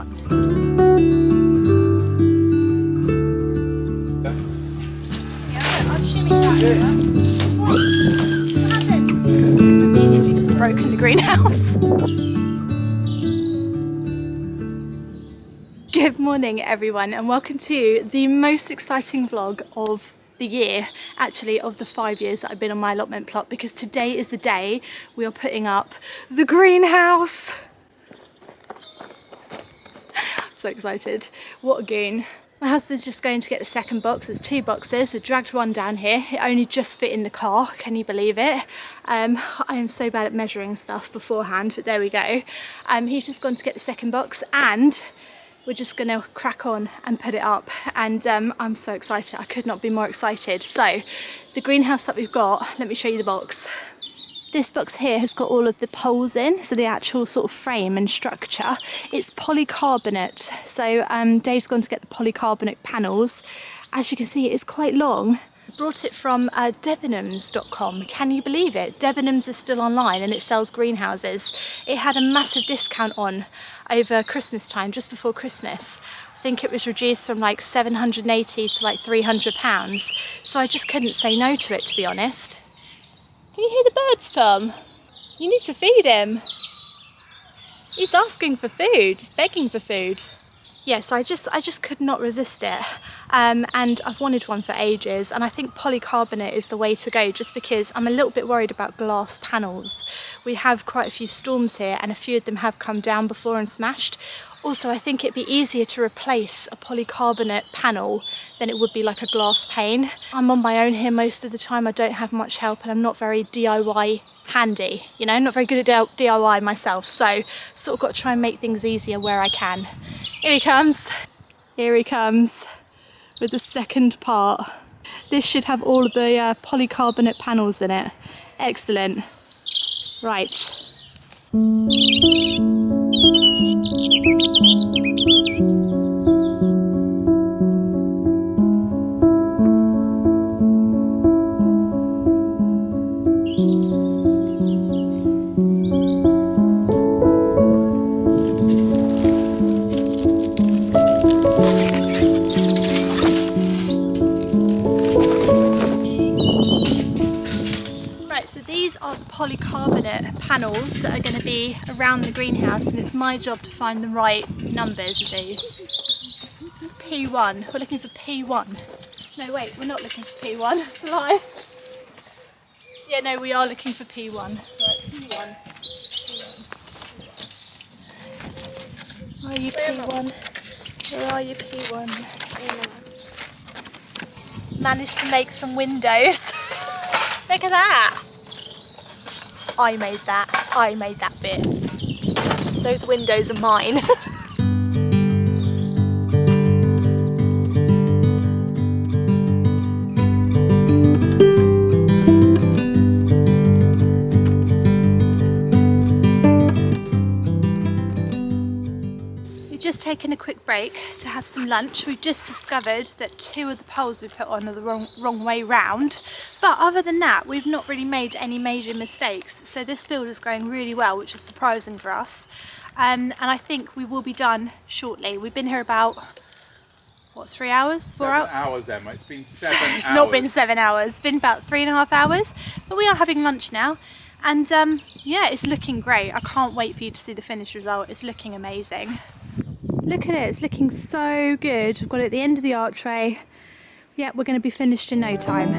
one. Immediately just broken the greenhouse. Good morning everyone, and welcome to the most exciting vlog of the year, actually of the 5 years that I've been on my allotment plot, because today is the day we are putting up the greenhouse. I'm so excited. What a goon. My husband's just going to get the second box. There's 2 boxes. I dragged one down here. It only just fit in the car. Can you believe it? I am so bad at measuring stuff beforehand, but there we go. He's just gone to get the second box, and we're just gonna crack on and put it up. And I'm so excited. I could not be more excited. So the greenhouse that we've got, let me show you the box. This box here has got all of the poles in, so the actual sort of frame and structure. It's polycarbonate, so Dave's gone to get the polycarbonate panels. As you can see, it is quite long. Brought it from Debenhams.com. Can you believe it? Debenhams is still online and it sells greenhouses. It had a massive discount on over Christmas time, just before Christmas. I think it was reduced from like £780 to like £300. So I just couldn't say no to it, to be honest. Can you hear the birds, Tom? You need to feed him. He's asking for food, he's begging for food. Yes, I just could not resist it. And I've wanted one for ages, and I think polycarbonate is the way to go, just because I'm a little bit worried about glass panels. We have quite a few storms here, and a few of them have come down before and smashed. Also, I think it'd be easier to replace a polycarbonate panel than it would be like a glass pane. I'm on my own here most of the time. I don't have much help, and I'm not very DIY handy, you know, not very good at DIY myself. So sort of got to try and make things easier where I can. Here he comes. Here he comes with the second part. This should have all of the polycarbonate panels in it. Excellent. Right. These are the polycarbonate panels that are going to be around the greenhouse, and it's my job to find the right numbers of these. P1, we're looking for P1. No wait, we're not looking for P1, it's a lie. Yeah, no, we are looking for P1. Right, P1. Where are you, P1? Where are you, P1? Managed to make some windows. Look at that. I made that bit. Those windows are mine. We've just taken a quick break to have some lunch. We've just discovered that 2 of the poles we put on are the wrong way round. But other than that, we've not really made any major mistakes. So this build is going really well, which is surprising for us. And I think we will be done shortly. We've been here about, what, 3 hours? 4 hours? 7 hours, Emma. It's been 7 hours. It's not been 7 hours. It's been about 3.5 hours. But we are having lunch now. And yeah, it's looking great. I can't wait for you to see the finished result. It's looking amazing. Look at it, it's looking so good. I've got it at the end of the archway. Yeah, we're going to be finished in no time.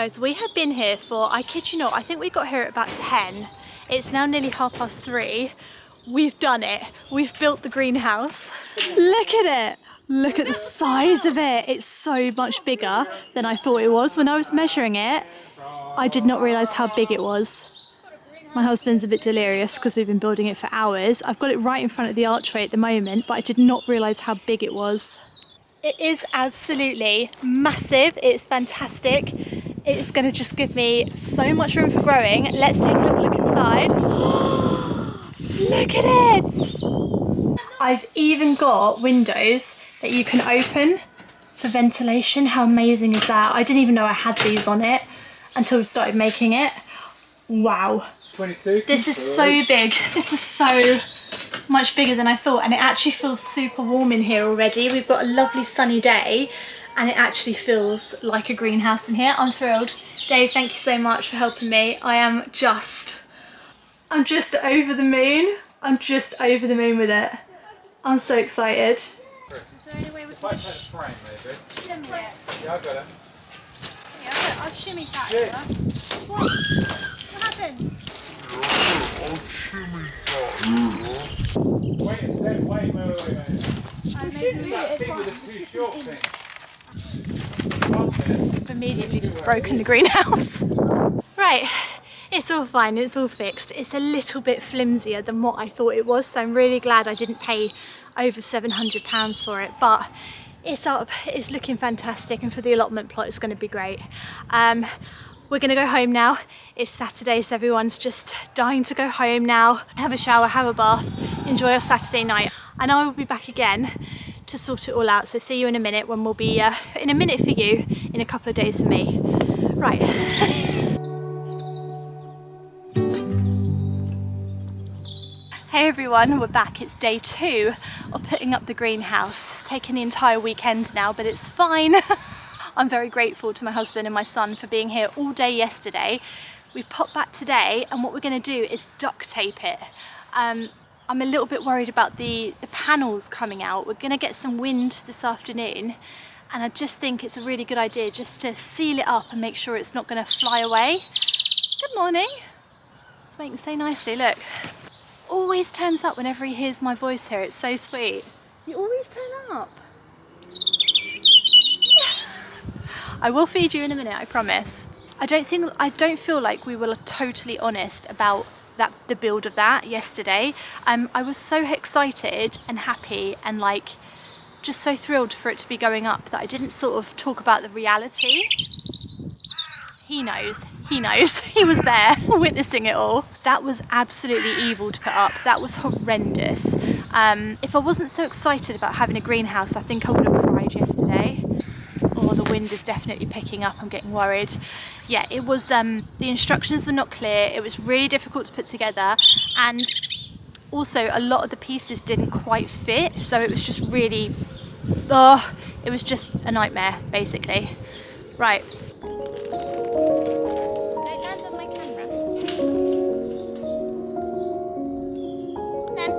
Guys, we have been here for, I kid you not, I think we got here at about 10. It's now nearly 3:30. We've done it. We've built the greenhouse. Look at it. Look at the size of it. It's so much bigger than I thought it was. When I was measuring it, I did not realise how big it was. My husband's a bit delirious because we've been building it for hours. I've got it right in front of the archway at the moment, but I did not realise how big it was. It is absolutely massive. It's fantastic. It's going to just give me so much room for growing. Let's take a little look inside. Look at it! I've even got windows that you can open for ventilation. How amazing is that? I didn't even know I had these on it until we started making it. Wow. 22. This is so big. This is so much bigger than I thought, and it actually feels super warm in here already. We've got a lovely sunny day and it actually feels like a greenhouse in here. I'm thrilled. Dave, thank you so much for helping me. I'm just over the moon. I'm just over the moon with it. I'm so excited. Is there any way we can... Frame, maybe. Yeah, I got it. Yeah, I've shimmied that over. What happened? Wait a sec, wait. I made That thing with the two short things. I've immediately just broken the greenhouse. Right, it's all fine, it's all fixed. It's a little bit flimsier than what I thought it was, so I'm really glad I didn't pay over £700 for it, but it's up, it's looking fantastic, and for the allotment plot it's going to be great. We're going to go home now. It's Saturday, so everyone's just dying to go home now, have a shower, have a bath, enjoy our Saturday night, and I will be back again to sort it all out. So see you in a minute, when we'll be in a minute for you, in a couple of days for me. Right. Hey everyone, we're back. It's day 2 of putting up the greenhouse. It's taken the entire weekend now, but it's fine. I'm very grateful to my husband and my son for being here all day yesterday. We popped back today, and what we're going to do is duct tape it. I'm a little bit worried about the panels coming out. We're going to get some wind this afternoon, and I just think it's a really good idea just to seal it up and make sure it's not going to fly away. Good morning. It's making so nicely, look. Always turns up whenever he hears my voice here. It's so sweet. You always turn up. I will feed you in a minute, I promise. I don't feel like we were totally honest about the build of that yesterday. I was so excited and happy and like just so thrilled for it to be going up that I didn't sort of talk about the reality. He knows, he was there witnessing it all. That was absolutely evil to put up. That was horrendous. If I wasn't so excited about having a greenhouse, I think I would have cried yesterday. Oh, the wind is definitely picking up, I'm getting worried. Yeah, it was, the instructions were not clear, it was really difficult to put together, and also a lot of the pieces didn't quite fit, so it was just really, it was just a nightmare, basically. Right. Don't land on my camera. Then.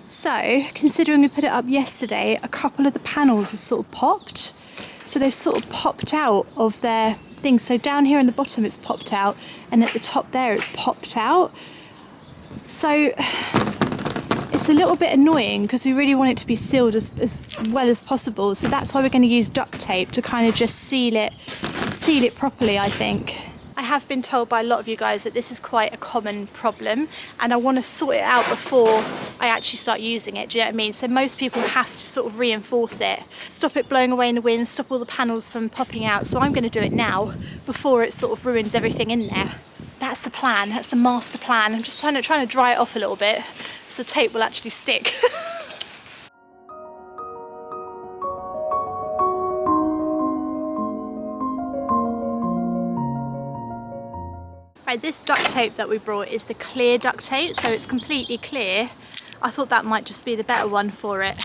So, considering we put it up yesterday, a couple of the panels have sort of popped. So they've sort of popped out of their thing. So down here in the bottom it's popped out, and at the top there it's popped out. So it's a little bit annoying because we really want it to be sealed as well as possible. So that's why we're going to use duct tape to kind of just seal it properly, I think. I have been told by a lot of you guys that this is quite a common problem, and I want to sort it out before I actually start using it, do you know what I mean? So most people have to sort of reinforce it, stop it blowing away in the wind, stop all the panels from popping out. So I'm going to do it now before it sort of ruins everything in there. That's the plan, that's the master plan. I'm just trying to dry it off a little bit so the tape will actually stick. Right, this duct tape that we brought is the clear duct tape, so it's completely clear. I thought that might just be the better one for it.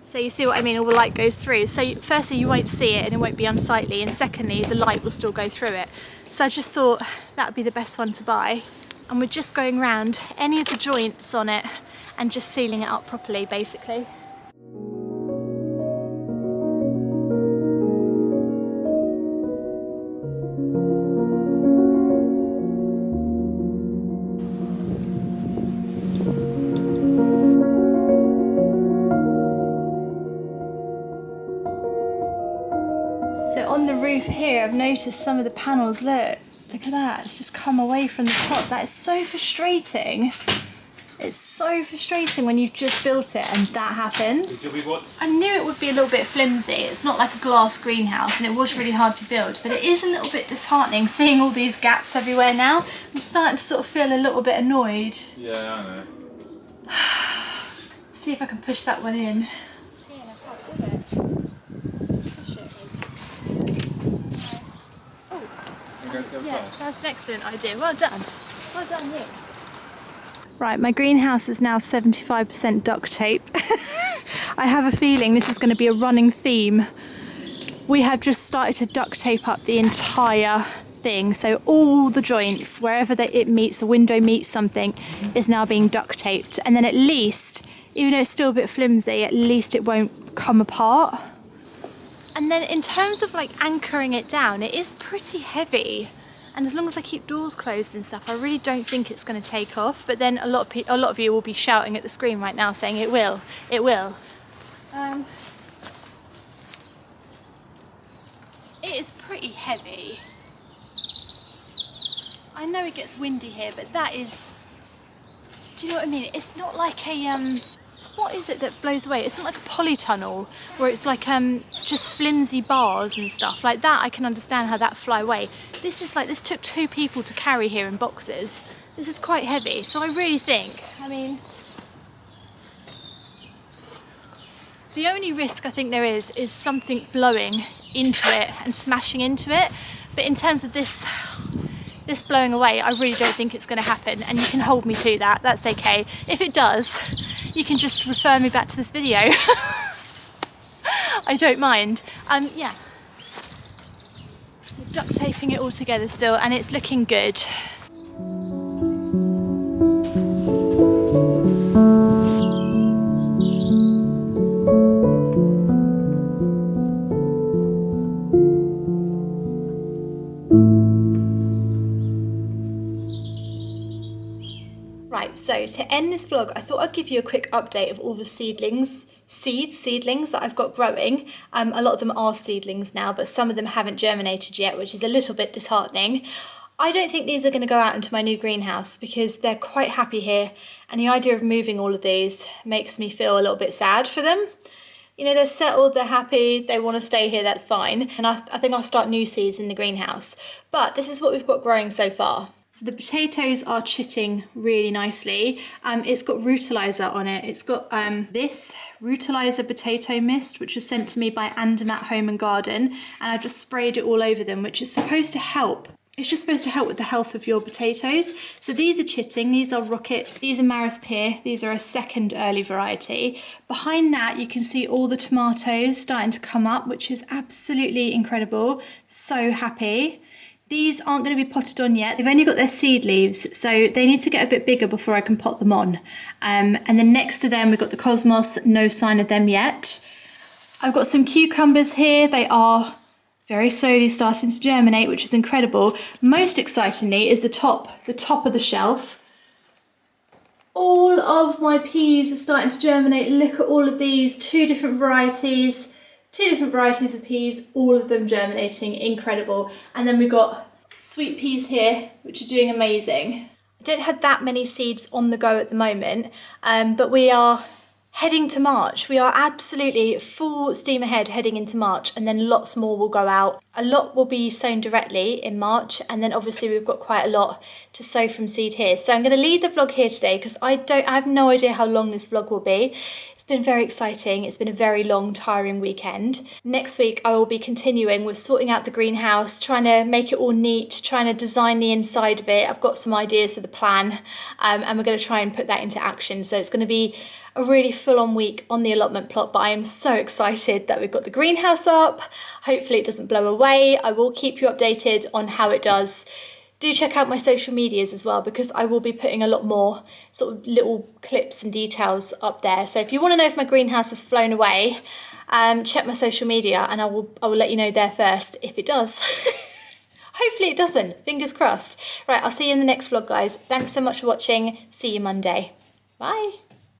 So you see what I mean, all the light goes through. So firstly, you won't see it and it won't be unsightly, and secondly, the light will still go through it. So I just thought that would be the best one to buy. And we're just going around any of the joints on it and just sealing it up properly, basically. So on the roof here, I've noticed some of the panels, look at that, it's just come away from the top. That is so frustrating. It's so frustrating when you've just built it and that happens. I knew it would be a little bit flimsy. It's not like a glass greenhouse, and it was really hard to build, but it is a little bit disheartening seeing all these gaps everywhere now. I'm starting to sort of feel a little bit annoyed. Yeah, I know. See if I can push that one in. Yeah, that's an excellent idea. Well done. Well done you. Right, my greenhouse is now 75% duct tape. I have a feeling this is going to be a running theme. We have just started to duct tape up the entire thing. So all the joints, wherever it meets, the window meets something, is now being duct taped. And then at least, even though it's still a bit flimsy, at least it won't come apart. And then in terms of like anchoring it down, it is pretty heavy. And as long as I keep doors closed and stuff, I really don't think it's going to take off. But then a lot of you will be shouting at the screen right now saying it will, it will. It is pretty heavy. I know it gets windy here, but that is, do you know what I mean? It's not like a, what is it that blows away? It's not like a polytunnel where it's like just flimsy bars and stuff like that. I can understand how that fly away. This is like, this took 2 people to carry here in boxes. This is quite heavy. So I really think, I mean, the only risk I think there is something blowing into it and smashing into it. But in terms of this blowing away, I really don't think it's going to happen, and you can hold me to that. That's okay. If it does, you can just refer me back to this video. I don't mind. Yeah. We're duct taping it all together still, and it's looking good. Right, so to end this vlog, I thought I'd give you a quick update of all the seedlings that I've got growing. A lot of them are seedlings now, but some of them haven't germinated yet, which is a little bit disheartening. I don't think these are going to go out into my new greenhouse because they're quite happy here, and the idea of moving all of these makes me feel a little bit sad for them. You know, they're settled, they're happy, they want to stay here, that's fine. And I think I'll start new seeds in the greenhouse. But this is what we've got growing so far. So the potatoes are chitting really nicely. It's got Rutilizer on it. It's got this Rutilizer potato mist, which was sent to me by Andermatt Home and Garden, and I just sprayed it all over them, which is supposed to help. It's just supposed to help with the health of your potatoes. So these are chitting, these are rockets, these are Maris Peer, these are a second early variety. Behind that you can see all the tomatoes starting to come up, which is absolutely incredible. So happy. These aren't going to be potted on yet. They've only got their seed leaves, so they need to get a bit bigger before I can pot them on. And then next to them, we've got the Cosmos, no sign of them yet. I've got some cucumbers here. They are very slowly starting to germinate, which is incredible. Most excitingly is the top of the shelf. All of my peas are starting to germinate. Look at all of these, two different varieties of peas, all of them germinating, incredible. And then we've got sweet peas here, which are doing amazing. I don't have that many seeds on the go at the moment, but we are heading to March. We are absolutely full steam ahead heading into March, and then lots more will go out. A lot will be sown directly in March, and then obviously we've got quite a lot to sow from seed here. So I'm going to leave the vlog here today because I have no idea how long this vlog will be. It's been very exciting. It's been a very long, tiring weekend. Next week, I will be continuing with sorting out the greenhouse, trying to make it all neat, trying to design the inside of it. I've got some ideas for the plan, and we're going to try and put that into action. So it's going to be a really full-on week on the allotment plot, but I am so excited that we've got the greenhouse up. Hopefully it doesn't blow away. I will keep you updated on how it does. Do check out my social medias as well, because I will be putting a lot more sort of little clips and details up there. So if you want to know if my greenhouse has flown away, check my social media and I will let you know there first if it does. Hopefully it doesn't, fingers crossed. Right, I'll see you in the next vlog, guys. Thanks so much for watching. See you Monday. Bye.